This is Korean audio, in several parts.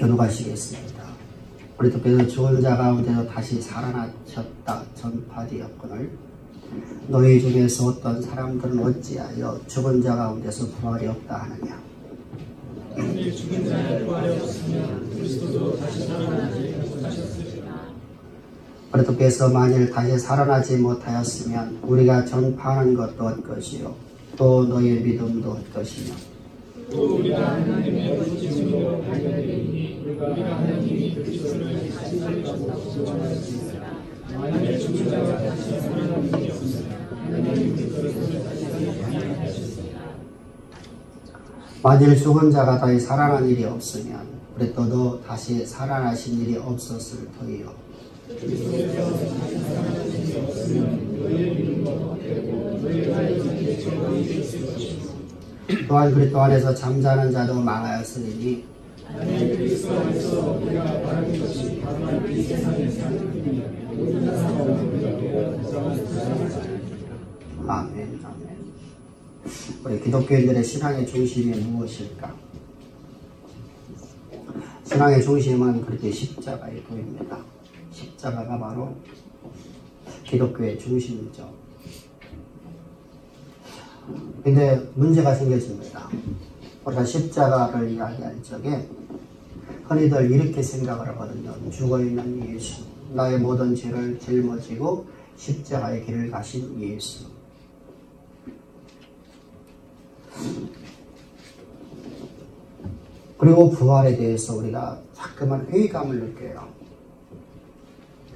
교도하시겠습니다. 그리스도께서 죽은 자 가운데서 다시 살아나셨다 전파되었거늘 너희 중에서 어떤 사람들은 어찌하여 죽은 자 가운데서 부활이 없다 하느냐. 죽은 자의 부활이 없으면 그리스도도 다시 살아나지 못하셨으리라. 그리스도께서 만일 다시 살아나지 못하였으면 우리가 전파하는 것도 헛것이요 또 너희의 믿음도 헛것이며 또 우리가 하나님의 의지로 발견되니 우리가 하나님이 그리스도를 다시 살리셨다고 전하였으니라. 만일 죽은 자가 다시 살아나는 일이 없으면 하나님이 그리스도를 다시 살리지 아니하셨으리라. 만일 죽은 자가 다시 살아난 일이 없으면 그리스도도 다시 살아나신 일이 없었을 터이요. 그리스도께서 다시 살아나신 일이 없으면 너희의 믿음도 헛되고 너희가 이제 즐거움이 있을 것이고 또한 그리스도 안에서 잠자는 자도 망하였으니 만일 그리스도 안에서 우리가 바라는 것이 바로 이 세상의 삶이면 모든 사람은 우리가 부정하지. 아멘. 우리 기독교인들의 신앙의 중심이 무엇일까? 신앙의 중심은 그렇게 십자가에 보입니다. 십자가가 바로 기독교의 중심이죠. 근데 문제가 생겨집니다. 우리가 십자가를 이야기할 적에 흔히들 이렇게 생각을 하거든요. 죽어있는 예수, 나의 모든 죄를 짊어지고 십자가의 길을 가신 예수. 그리고 부활에 대해서 우리가 자꾸만 회의감을 느껴요.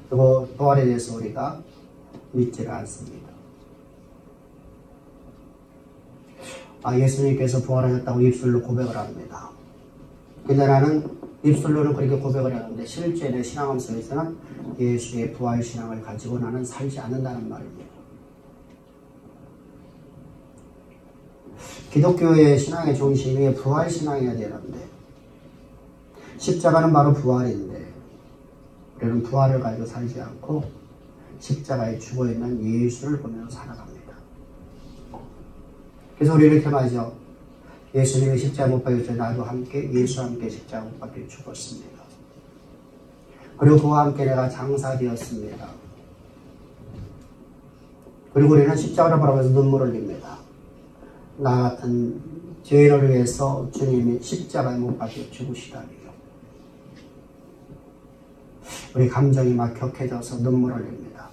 그리고 부활에 대해서 우리가 믿지를 않습니다. 예수님께서 부활하셨다고 입술로 고백을 합니다. 근데 나는 입술로는 그렇게 고백을 하는데 실제 내 신앙함 속에서는 예수의 부활 신앙을 가지고 나는 살지 않는다는 말입니다. 기독교의 신앙의 중심이 부활 신앙이어야 되는데 십자가는 바로 부활인데 우리는 부활을 가지고 살지 않고 십자가에 죽어있는 예수를 보면서 살아갑니다. 그래서 우리 이렇게 말하죠. 예수님이 십자가 못 박힐 때 나도 함께 예수와 함께 십자가 못 박혀 죽었습니다. 그리고 그와 함께 내가 장사되었습니다. 그리고 우리는 십자가를 바라보면서 눈물을 흘립니다. 나 같은 죄인을 위해서 주님이 십자가에 못 박혀 죽으시다니요. 우리 감정이 막 격해져서 눈물을 흘립니다.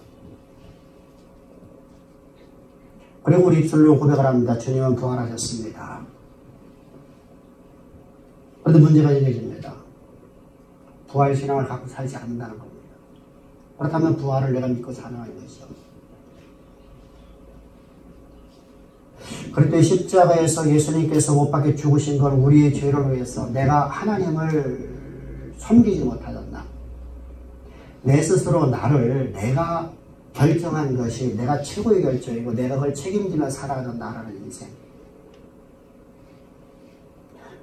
그리고 우리 입술로 고백을 합니다. 주님은 부활하셨습니다. 그런데 문제가 생겨집니다. 부활 신앙을 갖고 살지 않는다는 겁니다. 그렇다면 부활을 내가 믿고 사는 것이죠. 그런데 십자가에서 예수님께서 못 박혀 죽으신 건 우리의 죄를 위해서 내가 하나님을 섬기지 못하였나? 내 스스로 나를 내가 결정한 것이 내가 최고의 결정이고 내가 그걸 책임지며 살아가는 나라는 인생.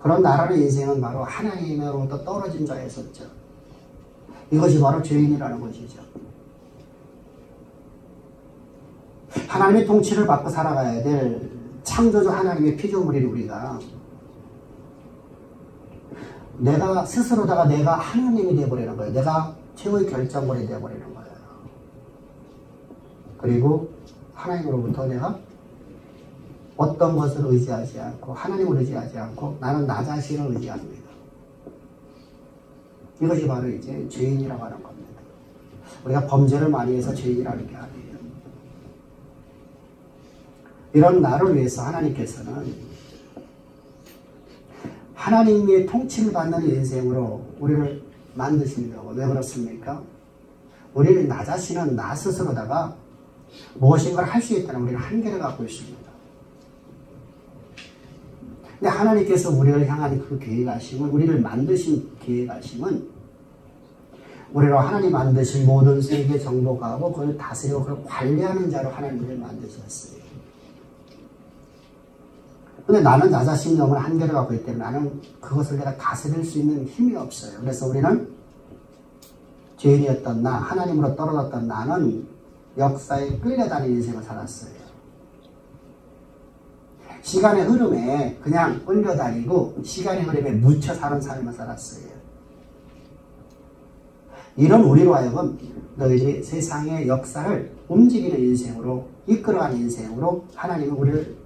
그런 나라는 인생은 바로 하나님으로부터 떨어진 자였었죠. 이것이 바로 죄인이라는 것이죠. 하나님의 통치를 받고 살아가야 될 창조주 하나님의 피조물인 우리가 내가 스스로다가 내가 하나님이 되어버리는 거예요. 내가 최고의 결정권이 되어버리는 거예요. 그리고 하나님으로부터 내가 어떤 것을 의지하지 않고 하나님을 의지하지 않고 나는 나 자신을 의지합니다. 이것이 바로 이제 죄인이라고 하는 겁니다. 우리가 범죄를 많이 해서 죄인이라는 게 아니에요. 이런 나를 위해서 하나님께서는 하나님의 통치를 받는 인생으로 우리를 만드시려고. 왜 그렇습니까? 우리는 나 자신은 나 스스로다가 무엇인가를 할 수 있다는 우리는 한계를 갖고 있습니다. 근데 하나님께서 우리를 향한 그 계획하심은, 우리를 만드신 계획하심은 우리로 하나님 만드신 모든 세계 정복하고 그걸 다스리고 그걸 관리하는 자로 하나님을 만드셨어요. 근데 나는 나 자신이 너무 한계를 갖고 있기 때문에 나는 그것을 내가 다스릴 수 있는 힘이 없어요. 그래서 우리는 죄인이었던 나, 하나님으로 떨어졌던 나는 역사에 끌려다니는 인생을 살았어요. 시간의 흐름에 그냥 끌려다니고 시간의 흐름에 묻혀 사는 삶을 살았어요. 이런 우리로 하여금 너희들이 세상의 역사를 움직이는 인생으로, 이끌어가는 인생으로 하나님은 우리를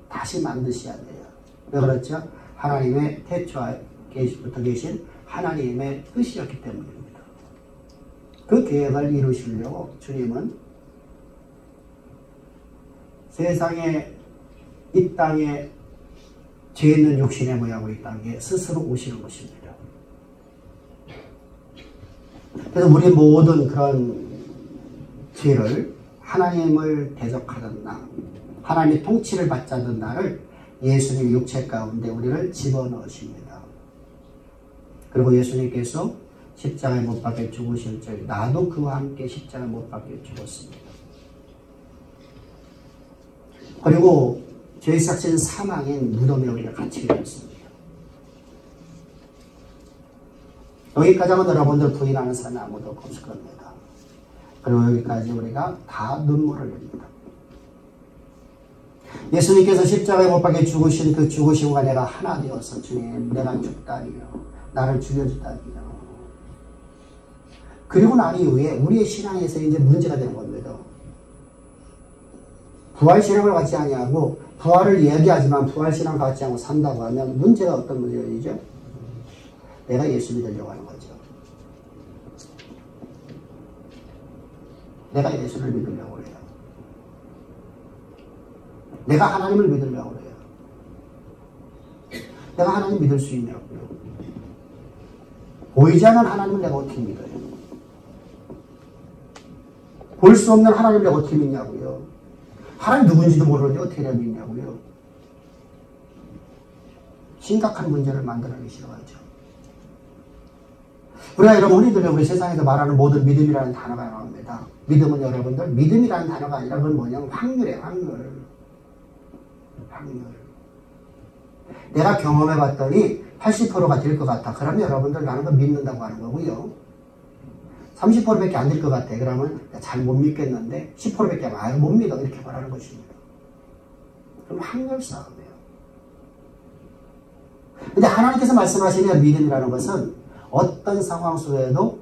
다시 만드셔야 돼요. 왜 그렇죠? 하나님의 태초부터 계신 하나님의 뜻이었기 때문입니다. 그 계획을 이루시려고 주님은 세상에, 이 땅에 죄 있는 육신의 모양으로 이 땅에 스스로 오시는 것입니다. 그래서 우리 모든 그런 죄를 하나님을 대적하던 날, 하나님의 통치를 받자던 날을 예수님 육체 가운데 우리를 집어넣으십니다. 그리고 예수님께서 십자가에 못 박혀 죽으실 줄 나도 그와 함께 십자가에 못 박혀 죽었습니다. 그리고 죄의 삭신 사망인 무덤에 우리가 같이 있습니다. 여기까지 하면 여러분들 부인하는 사람이 아무도 없을 겁니다. 그리고 여기까지 우리가 다 눈물을 흘립니다. 예수님께서 십자가에 못 박혀 죽으신 그 죽으심과 내가 하나 되어서 주님 내가 죽다니요 나를 죽여주다니요. 그리고 난 이후에 우리의 신앙에서 이제 문제가 되는 겁니다. 부활신앙을 갖지 아니하고 부활을 얘기하지만 부활신앙을 갖지 않고 산다고 하면 문제가 어떤 문제이죠? 내가 예수 믿으려고 하는 거죠. 내가 예수를 믿으려고 해요. 내가 하나님을 믿으려고 해요. 내가 하나님 믿을 수 있냐고요. 보이지 않는 하나님을 내가 어떻게 믿어요? 볼 수 없는 하나님을 내가 어떻게 믿냐고요. 하나님 누군지도 모르는데 어떻게 내가 믿냐고요. 심각한 문제를 만들어내기 싫어하죠. 우리가 여러분 우리 세상에서 말하는 모든 믿음이라는 단어가 나옵니다. 믿음은 여러분들 믿음이라는 단어가 아니라 그건 뭐냐면 확률이에요. 확률. 내가 경험해봤더니 80%가 될 것 같아. 그러면 여러분들 나는 거 믿는다고 하는 거고요. 30%밖에 안 될 것 같아. 그러면 잘 못 믿겠는데 10%밖에 못 믿어. 이렇게 말하는 것입니다. 그럼 확률 싸움이에요. 근데 하나님께서 말씀하시는 믿음이라는 것은 어떤 상황 속에도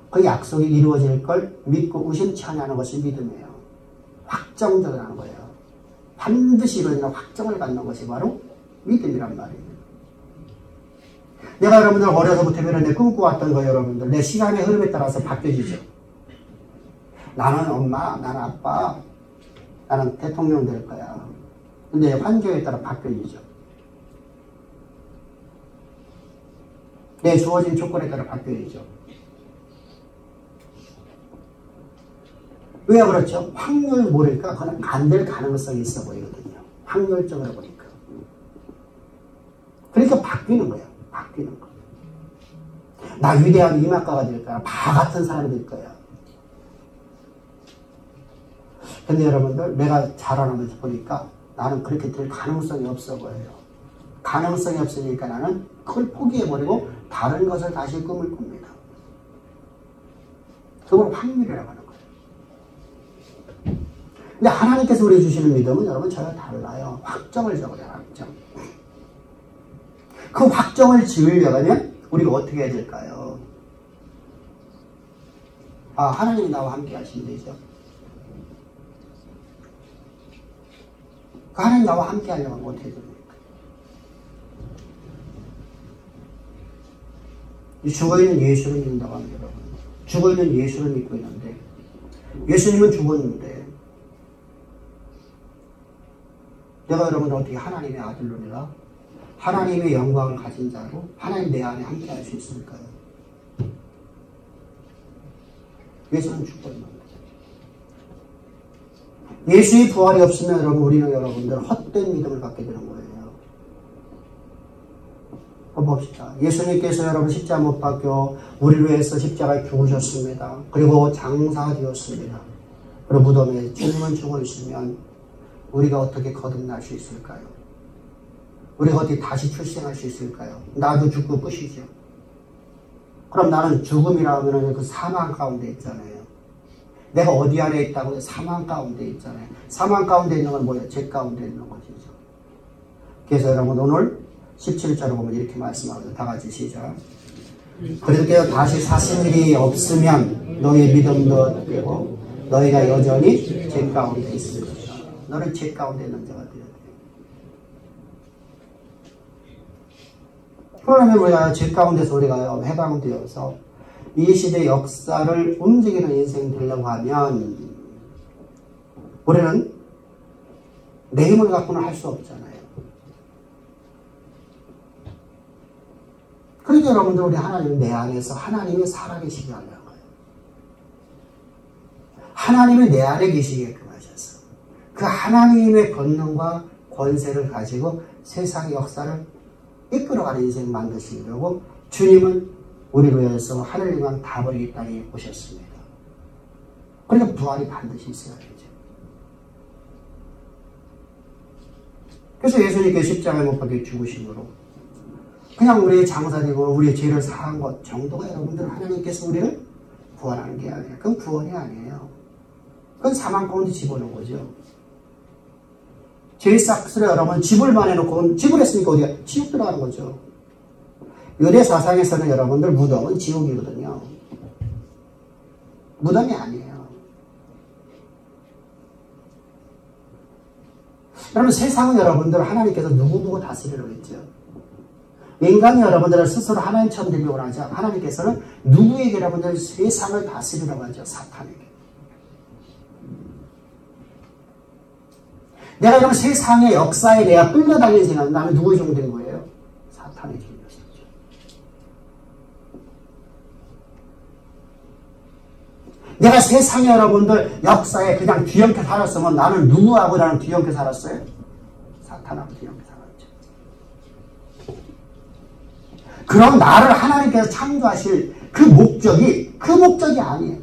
그 약속이 이루어질 걸 믿고 의심치 않는 것이 믿음이에요. 확정적으로 하는 거예요. 반드시 이루어지는 확정을 갖는 것이 바로 믿음이란 말이에요. 내가 여러분들 어려서부터 내 꿈꿔왔던 거 여러분들 내 시간의 흐름에 따라서 바뀌어지죠. 나는 엄마, 나는 아빠, 나는 대통령 될 거야. 근데 환경에 따라 바뀌어지죠. 내 주어진 조건에 따라 바뀌어지죠. 왜 그렇죠? 확률 모르니까 그건 안 될 가능성이 있어 보이거든요. 확률적으로 보니까. 그러니까 바뀌는 거예요. 바뀌는 거. 나 위대한 이막가가 될 거야. 바 같은 사람이 될 거야. 근데 여러분들 내가 자라나면서 보니까 나는 그렇게 될 가능성이 없어 보여요. 가능성이 없으니까 나는 그걸 포기해버리고 다른 것을 다시 꿈을 꿉니다. 그걸 확률이라고 하는 거예요. 근데 하나님께서 우리 주시는 믿음은 여러분 저와 달라요. 확정을 적어요. 확정. 그 확정을 지으려면 우리가 어떻게 해야 될까요? 하나님이 나와 함께 하시면 되죠. 하나님 나와 함께 하려면 어떻게 해야 됩니까? 죽어있는 예수를 믿는다고 합니다, 여러분. 죽어있는 예수를 믿고 있는데, 예수님은 죽었는데, 내가 여러분들 어떻게 하나님의 아들로 내가 하나님의 영광을 가진 자로 하나님 내 안에 함께 할 수 있을까요? 예수는 죽었는데. 예수의 부활이 없으면 여러분, 우리는 여러분들 헛된 믿음을 갖게 되는 거예요. 봅시다. 예수님께서 여러분 십자가 못 박혀 우리를 위해서 십자가에 죽으셨습니다. 그리고 장사되었습니다. 그리고 무덤에 주님은 죽어 있으면 우리가 어떻게 거듭날 수 있을까요? 우리가 어떻게 다시 출생할 수 있을까요? 나도 죽고 끝이죠. 그럼 나는 죽음이라 하면 그 사망 가운데 있잖아요. 내가 어디 안에 있다고? 사망 가운데 있잖아요. 사망 가운데 있는 건 뭐예요? 죄 가운데 있는 것이죠. 그래서 여러분 오늘 17절을 보면 이렇게 말씀하거든요. 다 같이 시작. 그렇게 다시 사실 일이 없으면 너의 믿음도 되고 너희가 여전히 죄 가운데 있을 것이다. 너는 죄 가운데 있는 자가 되어야 돼. 그러면 우리가 죄 가운데서 우리가 해방되어서 이 시대 역사를 움직이는 인생이 되려고 하면 우리는 내 힘을 갖고는 할 수 없잖아요. 그러니까 여러분들 우리 하나님 내 안에서 하나님이 살아계시게 하려고요. 하나님이 내 안에 계시게끔 하셔서 그 하나님의 권능과 권세를 가지고 세상의 역사를 이끌어가는 인생 만드시려고 주님은 우리를 위해서 하늘 영광 다 버리기 땅에 오셨습니다. 그러니까 부활이 반드시 있어야 되죠. 그래서 예수님께 십자가에 못 박혀 죽으심으로 그냥 우리의 장사되고 우리의 죄를 사한 것 정도가 여러분들 하나님께서 우리를 구원하는 게 아니에요. 그건 구원이 아니에요. 그건 사망 가운데 집어넣은 거죠. 죄의 싹스를 여러분 집을만 해놓고 집을 했으니까 어디가? 지옥 들어가는 거죠. 유대 사상에서는 여러분들 무덤은 지옥이거든요. 무덤이 아니에요. 여러분 세상은 여러분들 하나님께서 누구 다스리려고 했죠. 인간이 여러분들을 스스로 하나님처럼 되려고 하죠. 하나님께서는 누구에게 여러분들 세상을 다스리려고 하죠. 사탄에게. 내가 그럼 세상의 역사에 내가 끌려다니는 생각, 나는 누구의 종 된 거예요? 사탄의 종이었었죠. 내가 세상의 여러분들 역사에 그냥 뒤엉켜 살았으면 나는 누구하고 나는 뒤엉켜 살았어요? 사탄하고 뒤엉켜 살았죠. 그럼 나를 하나님께서 창조하실 그 목적이 아니에요.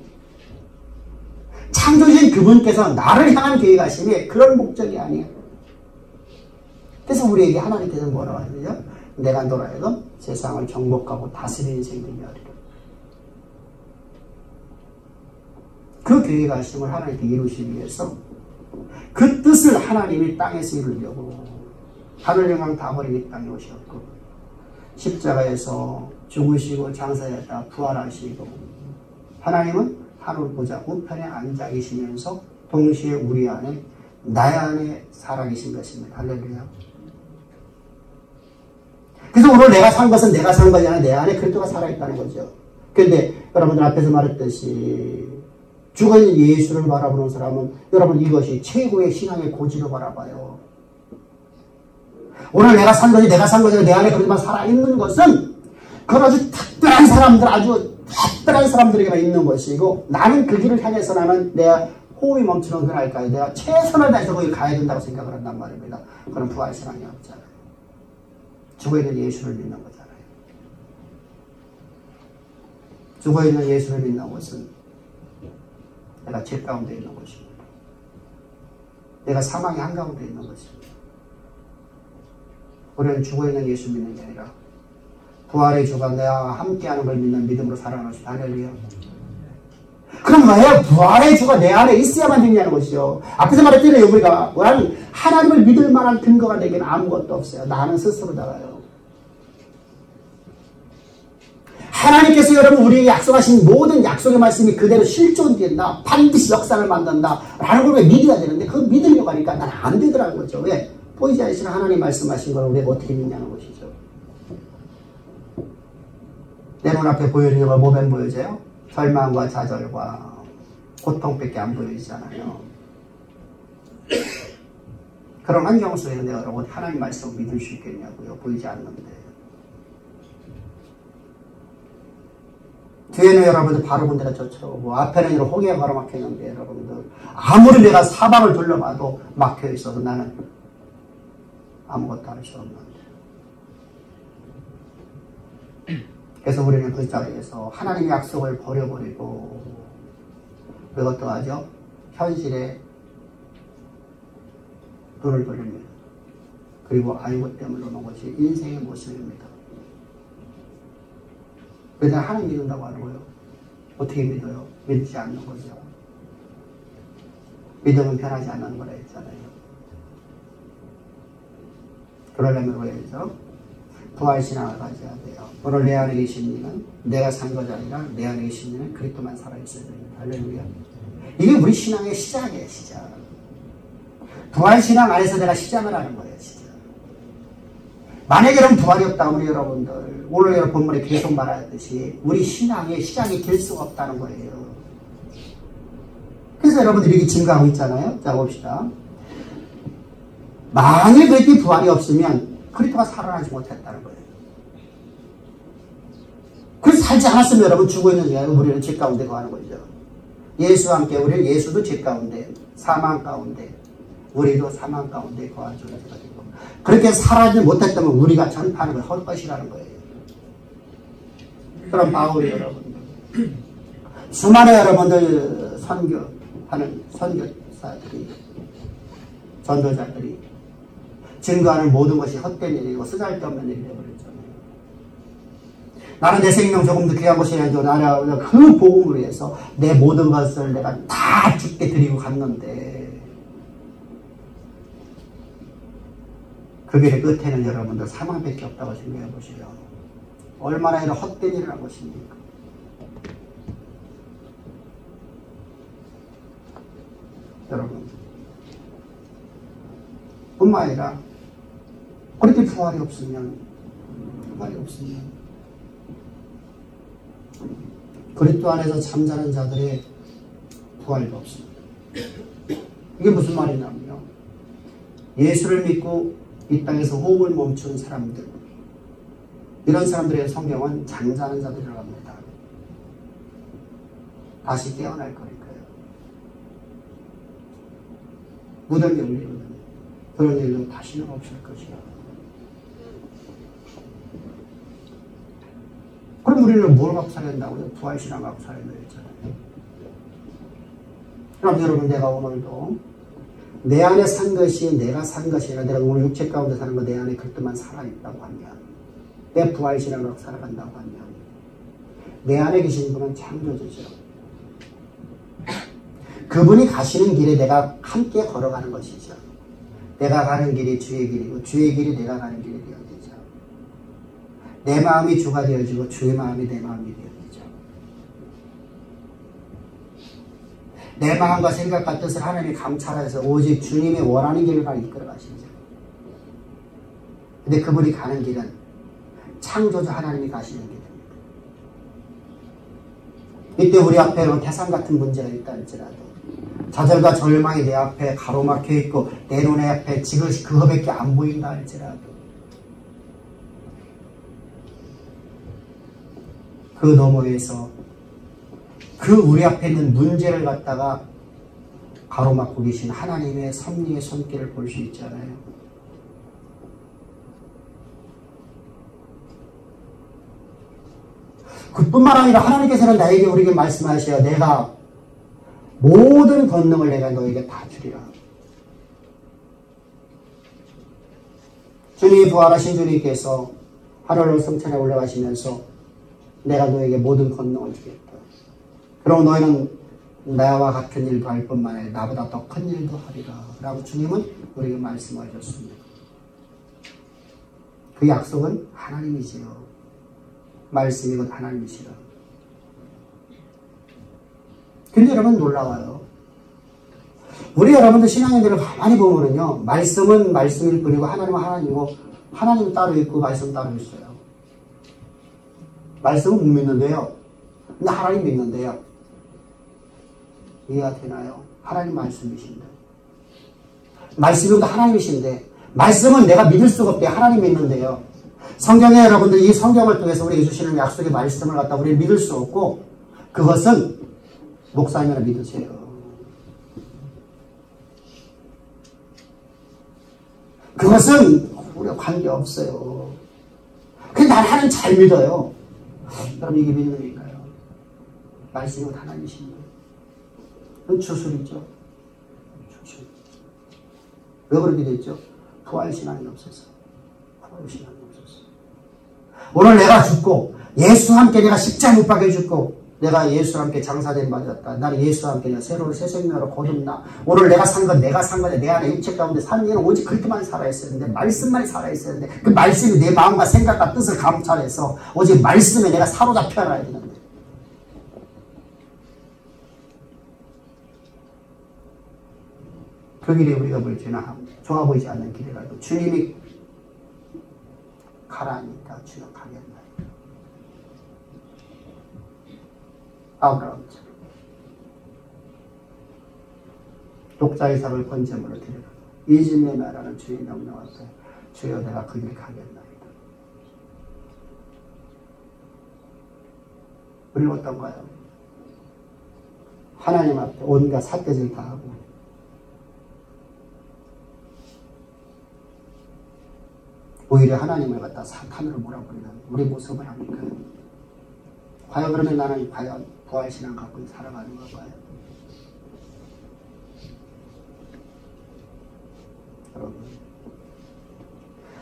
창조주신 그분께서 나를 향한 계획하심이 그런 목적이 아니에요. 그래서 우리에게 하나님께서 뭐라고 하죠? 내가 너로 하여금 세상을 정복하고 다스리는 인생이 되게 하리라. 그 계획하심을 하나님께 이루시기 위해서 그 뜻을 하나님이 땅에서 이루려고 하늘 영광 다 버리고 땅에 오셨고 십자가에서 죽으시고 장사했다 부활하시고 하나님은 하늘 보좌 우편에 앉아 계시면서 동시에 우리 안에 나의 안에 살아계신 것입니다. 할렐루야. 그래서 오늘 내가 산 것은 내가 산 것이 아니라 내 안에 그리스도가 살아있다는 거죠. 그런데 여러분들 앞에서 말했듯이 죽은 예수를 바라보는 사람은 여러분 이것이 최고의 신앙의 고지로 바라봐요. 오늘 내가 산 것이 내가 산 것이 아니라 내 안에 그리스도가 살아있는 것은 그건 아주 특별한 사람들 아주 특별한 사람들에게만 있는 것이고 나는 그 길을 향해서 나는 내가 호흡이 멈추는 그날까지 내가 최선을 다해서 거기 가야 된다고 생각을 한단 말입니다. 그런 부활신앙이 없잖아요. 죽어있는 예수를 믿는 거잖아요. 죽어있는 예수를 믿는 것은 내가 죄 가운데 있는 것입니다. 내가 사망의 한가운데 있는 것입니다. 우리는 죽어있는 예수 믿는 게 아니라 부활의 주가 내가 함께하는 걸 믿는 믿음으로 살아가는 것이다. 할렐루야. 그럼 왜 부활의 주가 내 안에 있어야만 되냐는 것이죠. 앞에서 말했잖아요. 우리가 하나님을 믿을 만한 근거가 되기는 아무것도 없어요. 나는 스스로다가요. 하나님께서 여러분 우리에게 약속하신 모든 약속의 말씀이 그대로 실존된다. 반드시 역사를 만든다. 라는 걸 믿어야 되는데 그걸 믿으려고 하니까 나는 안 되더라는 거죠. 왜? 보이지 않으시는 하나님 말씀하신 걸 우리가 어떻게 믿냐는 것이죠. 내 눈앞에 보여지는 걸 뭐만 보여져요? 절망과 좌절과 고통밖에 안 보여지잖아요. 그런 환경 속에서 내가 여러분 하나님 말씀을 믿을 수 있겠냐고요. 보이지 않는데. 뒤에는 여러분들 바로 본 데가 쫓아오고 앞에는 호기가 가로막혔는데 여러분들 아무리 내가 사방을 둘러봐도 막혀 있어서 나는 아무것도 할 수 없는데. 그래서 우리는 그 자리에서 하나님의 약속을 버려버리고 그것도 하죠. 현실에 눈을 돌립니다. 그리고 알고 때문에 오는 것이 인생의 모습입니다. 그래서 하나님 믿는다고 하는 거예요. 어떻게 믿어요? 믿지 않는 거죠. 믿음은 변하지 않는 거라 했잖아요. 그러려면 왜 해야죠? 부활신앙을 가져야 돼요. 오늘 내 안에 계신 이는 내가 산 것이 아니라 내 안에 계신 이는 그리스도만 살아있어야 됩니다. 할렐루야. 이게 우리 신앙의 시작이에요. 시작. 부활신앙 안에서 내가 시작을 하는 거예요. 시작. 만약에 이런 부활이 없다 우리 여러분들 오늘 여러분 본문에 계속 말하듯이 우리 신앙의 시작이 될 수가 없다는 거예요. 그래서 여러분들이 이렇게 증가하고 있잖아요. 자 봅시다. 만일 그렇게 부활이 없으면 그리스도가 살아나지 못했다는 거예요. 그래서 살지 않았으면 여러분 죽어 있는 게 아니고 우리는 죄 가운데 거하는 거죠. 예수와 함께 우리는 예수도 죄 가운데 사망 가운데 우리도 사망 가운데 거하는 존재가 되고 그렇게 살아지 못했다면 우리가 전파하는 걸 헛것이라는 거예요. 그럼 바울이 여러분들 수많은 여러분들 선교하는 선교사들이 전도자들이 증거하는 모든 것이 헛된 일이고 쓰잘데없는 일이 되어버렸잖아요. 나는 내 생명 조금 더 귀한 것이 아니고 나는 그 복음을 위해서 내 모든 것을 내가 다 주께 드리고 갔는데 그 길의 끝에는 여러분들 사망밖에 없다고 생각해 보세요. 얼마나 이런 헛된 일을 한 것입니까? 여러분 뿐만 아니라 그렇게 부활이 없으면 그리스도 안에서 잠자는 자들의 부활도 없습니다. 이게 무슨 말이냐면요. 예수를 믿고 이 땅에서 호흡을 멈춘 사람들 이런 사람들의 성경은 잠자는 자들이라고 합니다. 다시 깨어날 거니까요. 무덤이 열리거든요. 그런 일도 다시는 없을 것이야. 그럼 우리는 뭘 갖고 살아야 된다고요? 부활신앙 갖고 살아야 되잖아요. 그럼 여러분 내가 오늘도 내 안에 산 것이 내가 산 것이 아니라 내가 오늘 육체 가운데 사는 거 내 안에 그것만 살아있다고 하면 내 부활신앙을 갖고 살아간다고 하면 내 안에 계신 분은 창조주죠. 그분이 가시는 길에 내가 함께 걸어가는 것이죠. 내가 가는 길이 주의 길이고 주의 길이 내가 가는 길이 되어야 되죠. 내 마음이 주가 되어지고 주의 마음이 내 마음이 되어야 되죠. 내 마음과 생각과 뜻을 하나님이 감찰해서 오직 주님의 원하는 길을 이끌어 가시죠. 근데 그분이 가는 길은 창조주 하나님이 가시는 길입니다. 이때 우리 앞에는 태산 같은 문제가 있다 할지라도 좌절과 절망이 내 앞에 가로막혀 있고 내 눈에 앞에 지금 그거밖에 안 보인다 할지라도 그 너머에서 그 우리 앞에 있는 문제를 갖다가 가로막고 계신 하나님의 섭리의 손길을 볼 수 있잖아요. 그뿐만 아니라 하나님께서는 나에게 우리에게 말씀하셔야 내가 모든 권능을 내가 너에게 다 주리라. 주님이 부활하신 주님께서 하늘로 성천에 올라가시면서 내가 너에게 모든 권능을 주겠다. 그럼 너희는 나와 같은 일도 할 뿐만 아니라 나보다 더 큰 일도 하리라. 라고 주님은 우리에게 말씀하셨습니다. 그 약속은 하나님이지요. 말씀이 곧 하나님이시라. 근데 여러분 놀라워요. 우리 여러분들 신앙인들을 가만히 보면은요, 말씀은 말씀일 뿐이고 하나님은 하나님이고 하나님은 따로 있고 말씀은 따로 있어요. 말씀은 못 믿는데요. 근데 하나님 믿는데요. 이해가 되나요? 하나님 말씀이신데. 말씀이 하나님이신데 말씀은 내가 믿을 수가 없대. 하나님 믿는데요. 성경에 여러분들 이 성경을 통해서 우리에게 주시는 약속의 말씀을 갖다 우리는 믿을 수 없고 그것은 목사님이라 믿으세요. 그것은 우리가 관계없어요. 근데 나는 잘 믿어요. 그럼 이게 믿음인가요? 말씀이 하나님이신 거예요. 그건 주술이죠. 주술. 왜 그렇게 됐죠? 부활신앙이 없어서. 부활신앙이 없어서. 오늘 내가 죽고 예수와 함께 내가 십자가 못 박혀 죽고 내가 예수와 함께 장사된 바 되었다. 나는 예수와 함께 새로운 새 생명으로 거듭나. 오늘 내가 산 건 내가 산 건데 내 안에 육체 가운데 사는 일은 오직 그렇게만 살아있어야 되는데 말씀만 살아있어야 되는데 그 말씀이 내 마음과 생각과 뜻을 감찰해서 오직 말씀에 내가 사로잡혀 알아야 되는데 그 길이 우리가 볼지나 좋아 보이지 않는 길이라도 주님이 가라니까 주여 가겠나이다. 아브라함처럼 독자 이삭을 번제물로 드리라. 이집의 나라는 주의 명령 앞에 주여 내가 그 길 가겠나이다. 우리는 어떤가요? 하나님 앞에 온갖 삿대질 다 하고 오히려 하나님을 갖다 사탄으로 몰아버리는 우리 모습을 합니까? 과연 그러면 나는 과연 부활신앙 갖고 살아가는가 봐요. 여러분,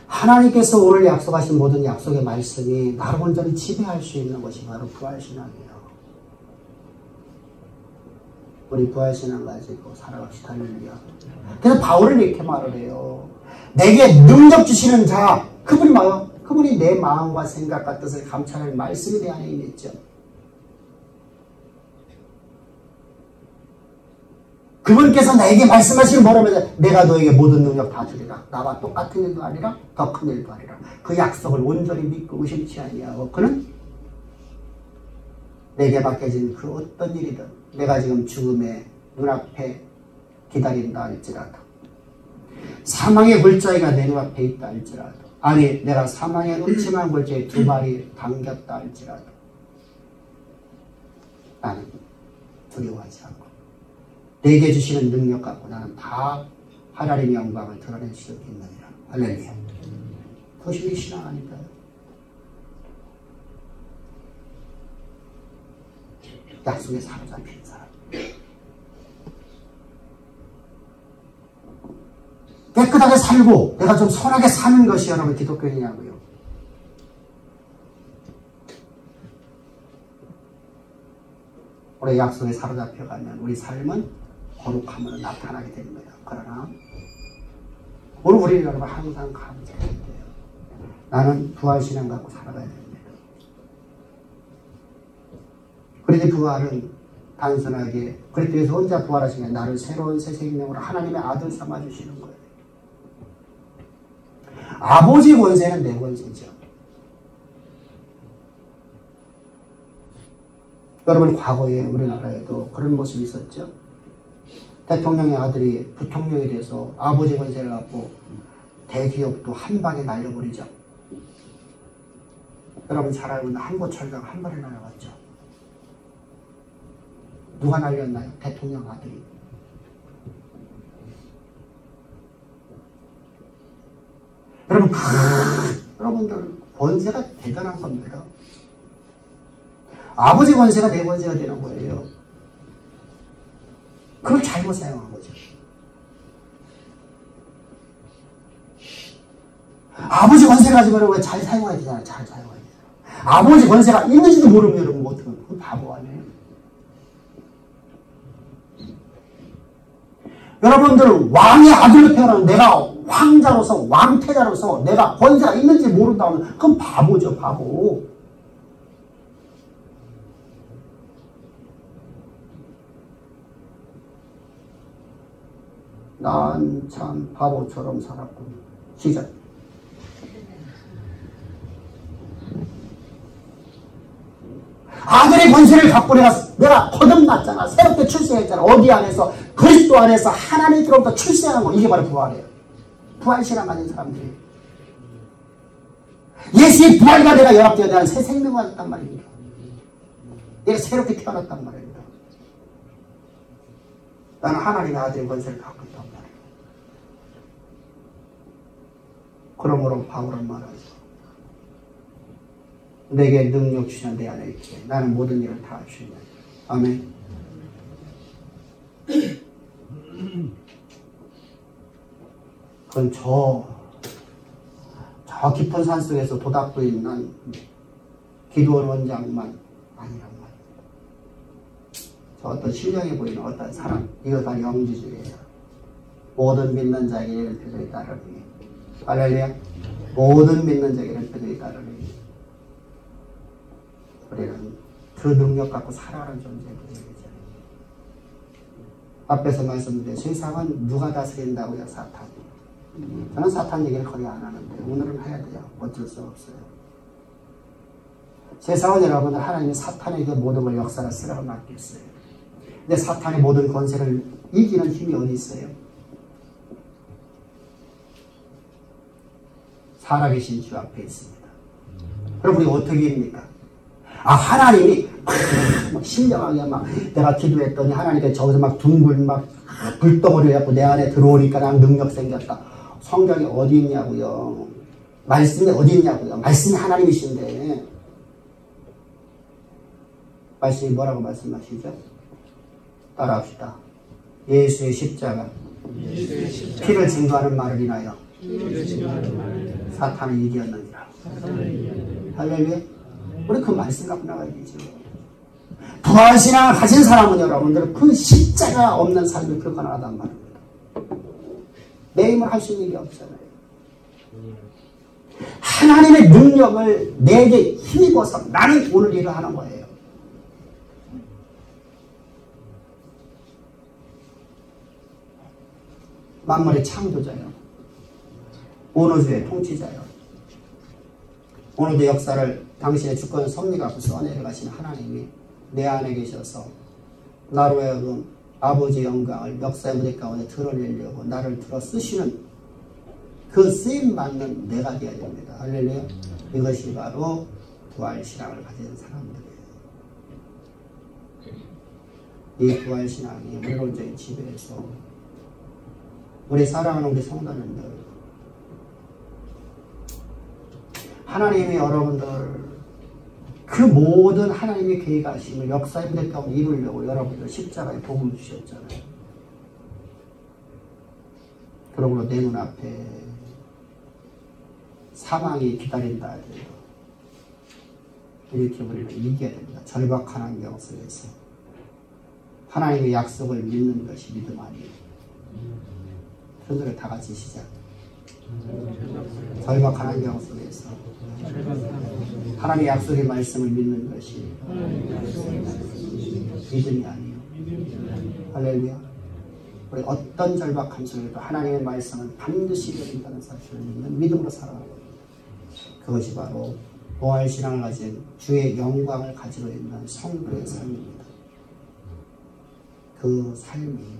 하나님께서 오늘 약속하신 모든 약속의 말씀이 나를 온전히 지배할 수 있는 것이 바로 부활신앙이에요. 우리 부활신앙 가지고 살아갑시다. 할렐루야. 그래서 바울은 이렇게 말을 해요. 내게 능력 주시는 자, 그분이 뭐요? 그분이 내 마음과 생각과 뜻을 감찰할 말씀이 내 안에 있죠. 그분께서 나에게 말씀하시는 뭐라면 내가 너에게 모든 능력 다 주리라. 나와 똑같은 일도 아니라 더 큰 일도 아니라. 그 약속을 온전히 믿고 의심치 아니하고 그는 내게 맡겨진 그 어떤 일이든 내가 지금 죽음의 눈앞에 기다린다 할지라도 사망의 골짜기가 내 눈앞에 있다 할지라도 아니 내가 사망의 음침한 골짜기에 두 발이 당겼다 할지라도 나는 두려워하지 않고 내게 주시는 능력 갖고 나는 다 하나님의 영광을 드러낼 수 있느니라. 할렐루야. 그것이 우리 신앙 아닐까요? 약속에 사로잡힌 사람. 깨끗하게 살고 내가 좀 선하게 사는 것이 여러분 기독교이냐고요. 우리 약속에 사로잡혀가면 우리 삶은 거룩함으로 나타나게 되는 거예요. 그러나 오늘 우리는 여러분 항상 감사해야 돼요. 나는 부활신앙 갖고 살아가야 됩니다. 그런데 부활은 단순하게 그리스도에서 혼자 부활하신 게 나를 새로운 새 생명으로 하나님의 아들 삼아주시는 거예요. 아버지 권세는 내 권세죠. 여러분 과거에 우리나라에도 그런 모습이 있었죠. 대통령의 아들이 부통령이 돼서 아버지 권세를 갖고 대기업도 한 방에 날려버리죠. 여러분 잘 알고 있는 한국철강 한 발에 날아갔죠. 누가 날렸나요? 대통령 아들이. 여러분들 권세가 대단한 겁니다. 아버지 권세가 내 권세가 되는 거예요. 그걸 잘못 사용한 거죠. 아버지 권세 가지고 왜 잘 사용해야 되잖아요. 잘 사용해야 돼요. 아버지 권세가 있는지도 모르면 여러분 어떻게 그 바보 아니에요? 여러분들 왕의 아들로 태어나면 내가 황자로서 왕태자로서 내가 권세가 있는지 모른다면 그건 바보죠. 바보. 난 참 바보처럼 살았군. 시작. 아들의 권세를 갖고 내가 거듭났잖아. 새롭게 출생했잖아. 어디 안에서? 그리스도 안에서 하나님으로부터 출생한 거. 이게 바로 부활이에요. 부활신앙 가진 사람들이. 예수의 부활과 내가 연합되어 내가 새 생명을 가졌단 말입니다. 내가 새롭게 태어났단 말입니다. 나는 하나님의 아들의 권세를 갖고 있단 말이에요. 그러므로 바울은 말하죠. 내게 능력 주시는 내 안에 있기에 나는 모든 일을 다 할 수 있는. 아멘. 그건 저 깊은 산 속에서 도닥고 있는 기도원 원장만 아니란 말이에요. 또 어떤 신령해 보이는 어떤 사람, 이거 다 영지주의예요. 모든 믿는 자에게는 그들이 따르니. 할렐루야. 모든 믿는 자에게는 그들이 따르니. 우리는 그 능력 갖고 살아가는 존재들이죠. 앞에서 말씀드린 세상은 누가 다스린다고요? 사탄. 저는 사탄 얘기를 거의 안 하는데 오늘은 해야 돼요. 어쩔 수 없어요. 세상은 여러분들 하나님이 사탄에게 모든 걸 역사를 쓰라고 맡겼어요. 근데 사탄의 모든 권세를 이기는 힘이 어디 있어요? 살아계신 주 앞에 있습니다. 그럼 우리 어떻게 입니까? 하나님이 막 신령하게 막 내가 기도했더니 하나님께 저기서 막 둥글 막 불덩어리 갖고 내 안에 들어오니까 난 능력 생겼다. 성경이 어디 있냐고요? 말씀이 어디 있냐고요? 말씀이 하나님이신데 말씀이 뭐라고 말씀하시죠? 따라합시다. 예수의 십자가 피를 증거하는 말을 인하여 사탄을 이겼느니라. 할렐루야. 우리 그 말씀 갖고 나가야 되죠. 부활신앙을 가진 사람은 여러분들 그 십자가 없는 삶이 불가능하단 말입니다. 내 힘을 할 수 있는 게 없잖아요. 하나님의 능력을 내게 힘입어서 나는 오늘 일을 하는 거예요. 만물의 창조자요. 오노주의 통치자요. 오늘도 역사를 당신의 주권 섭리가 써내려 가신 하나님이 내 안에 계셔서 나로 하여금 아버지의 영광을 역사의 무대 가운데 드러내려고 나를 들어 쓰시는 그 쓰임받는 내가 되어야 됩니다. 할렐루야. 이것이 바로 부활신앙을 가진 사람들이에요. 이 부활신앙이 우리를 온전히 지배해서 우리 사랑하는 우리 성도님들, 하나님이 여러분들 그 모든 하나님의 계획하심을 역사의 무대 가운데 이루려고 여러분들 십자가에 복음을 주셨잖아요. 그러므로 내 눈앞에 사망이 기다린다 해도 이렇게 우리는 이겨야 됩니다. 절박한 환경 속에서 하나님의 약속을 믿는 것이 믿음 아니에요. 그들을 다 같이 시작. 절박한 환경 속에서 하나님의 약속의 말씀을 믿는 것이 믿음이 아니에요. 할렐루야. 우리 어떤 절박함 속에도 하나님의 말씀은 반드시 이루어진다는 사실을 믿는 믿음으로 살아가는 겁니다. 그것이 바로 부활신앙을 가진 주의 영광을 가지고 있는 성도의 삶입니다. 그 삶이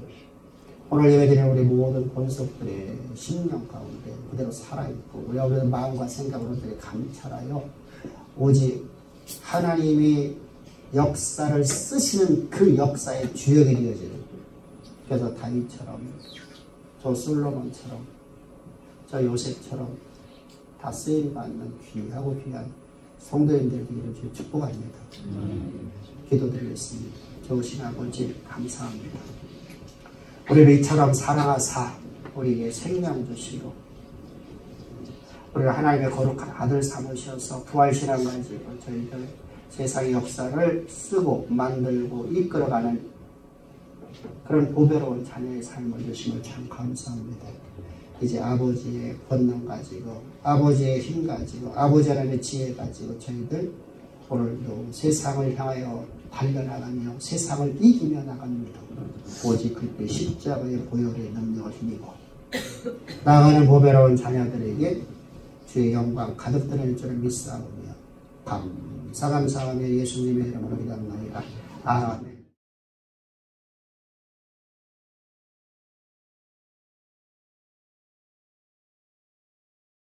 오늘 예배드리는 우리 모든 권속들의 심령 가운데 그대로 살아있고 우리의 마음과 생각으로 감찰하여 오직 하나님이 역사를 쓰시는 그 역사의 주역이 되어지는, 그래서 다윗처럼 저 솔로몬처럼 저 요셉처럼 다 쓰임받는 귀하고 귀한 성도님들 되기를 축복합니다. 기도드리겠습니다. 좋으신 아버지 감사합니다. 우리를 이처럼 사랑하사 우리에게 생명 주시고 우리를 하나님의 거룩한 아들 삼으셔서 부활신앙 가지고 저희들 세상의 역사를 쓰고 만들고 이끌어가는 그런 보배로운 자녀의 삶을 주심을 참 감사합니다. 이제 아버지의 권능 가지고 아버지의 힘 가지고 아버지 하나님의 지혜 가지고 저희들 오늘도 세상을 향하여 달려나가며 세상을 이기며 나갑니다. 오직 그때 십자가의 보혈의 능력을 힘입어 나아가는 보배로운 자녀들에게 주의 영광 가득 드릴 줄을 믿사오며 감사하며 예수님의 이름으로 기도합니다. 아멘.